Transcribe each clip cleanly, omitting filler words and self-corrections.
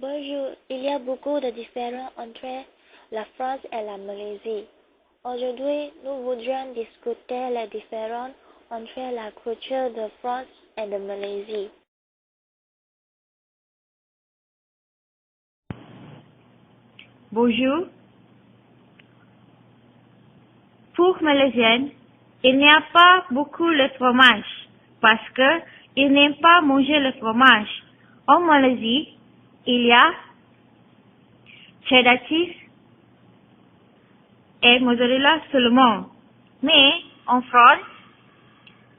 Bonjour, il y a beaucoup de différences entre la France et la Malaisie. Aujourd'hui, nous voudrions discuter les différences entre la culture de France et de Malaisie. Bonjour. Pour Malaisienne, il n'y a pas beaucoup de fromage parce que ils n'aiment pas manger le fromage. En Malaisie, il y a cheddar cheese et mozzarella seulement. Mais en France,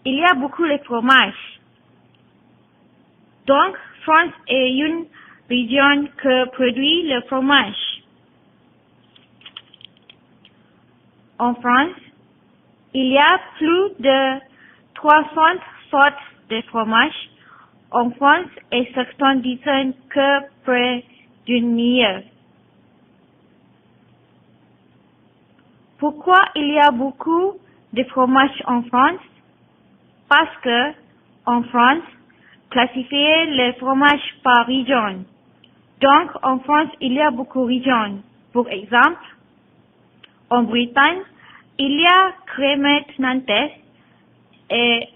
il y a beaucoup de fromage. Donc, France est une région que produit le fromage. En France, il y a plus de 300 sortes de fromage. En France, et certains disent que près d'une milliard. Pourquoi il y a beaucoup de fromages en France? Parce que, en France, classifier les fromages par région. Donc, en France, il y a beaucoup de régions. Pour exemple, en Bretagne, il y a crémette nantaise et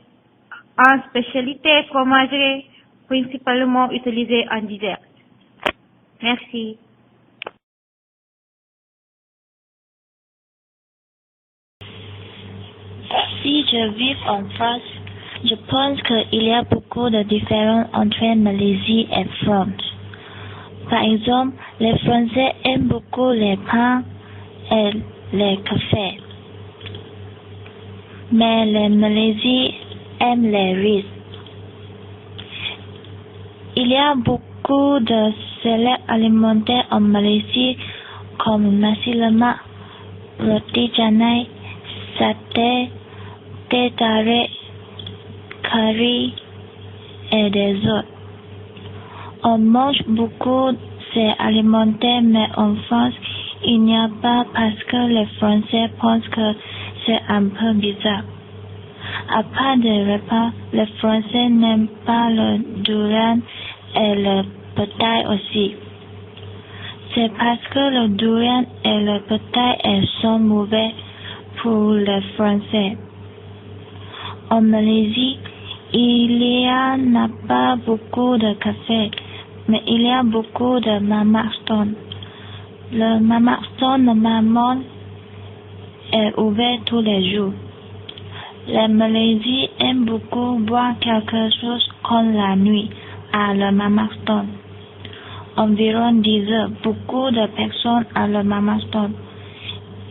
une spécialité fromagerie principalement utilisée en dessert. Merci. Si je vis en France, je pense qu'il y a beaucoup de différences entre Malaisie et France. Par exemple, les Français aiment beaucoup les pains et les cafés, mais les Malaisiens aiment les riz. Il y a beaucoup de célèbres alimentaires en Malaisie comme nasi lemak, roti canai, satay, teh tarik, curry et des autres. On mange beaucoup ces alimentaires, mais en France, il n'y a pas parce que les Français pensent que c'est un peu bizarre. À part des repas, les Français n'aiment pas le durian et le petail aussi. C'est parce que le durian et le petail sont mauvais pour les Français. En Malaisie, il y en a pas beaucoup de café, mais il y a beaucoup de mamak stone. Le mamak stone normalement est ouvert tous les jours. Les Malaisiens aiment beaucoup boire quelque chose comme la nuit à le mamak stone. Environ 10 heures, beaucoup de personnes à le mamak stone.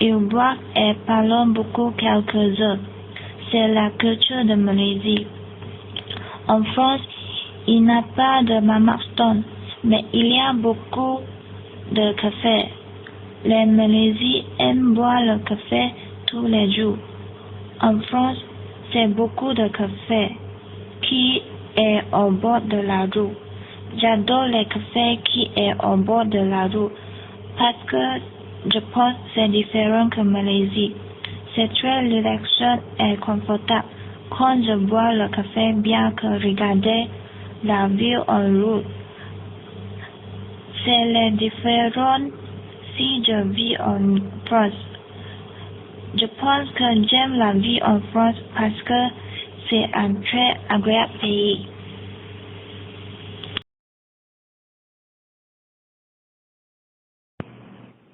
Ils boivent et parlent beaucoup quelques heures. C'est la culture de Malaisie. En France, il n'y a pas de mamak stone, mais il y a beaucoup de café. Les Malaisiens aiment boire le café tous les jours. En France, c'est beaucoup de café qui est au bord de la rue. J'adore les cafés qui est au bord de la rue parce que je pense que c'est différent que Malaisie. C'est très relaxant et confortable quand je bois le café bien que regarder la ville en route. C'est les différences si je vis en France. Je pense que j'aime la vie en France parce que c'est un très agréable pays.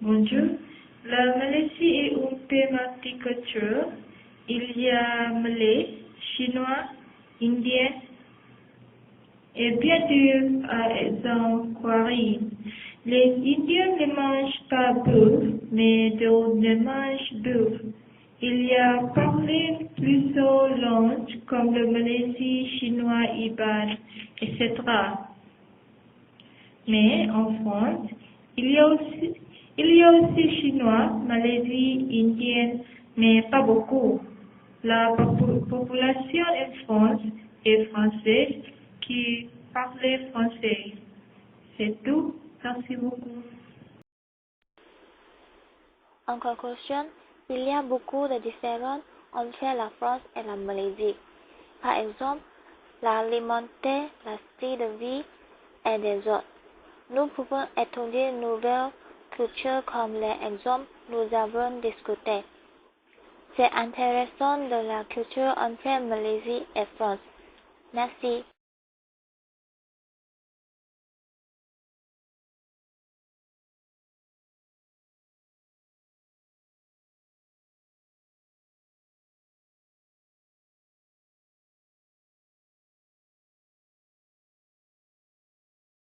Bonjour. La Malaisie est une pays multiculturelle. Il y a malais, chinois, indien et bien sûr des Coréens. Les Indiens ne mangent pas bœuf, mais d'autres ne mangent bœuf. Il y a parlé plusieurs langues comme le malaisie, chinois, iban, etc. Mais en France, il y a aussi chinois, malaisie, indien, mais pas beaucoup. La population en France est française qui parle français. C'est tout. Merci beaucoup. En conclusion, il y a beaucoup de différences entre la France et la Malaisie. Par exemple, l'alimentaire, la style de vie et des autres. Nous pouvons étudier une nouvelle culture comme l'exemple nous avons discuté. C'est intéressant de la culture entre Malaisie et France. Merci.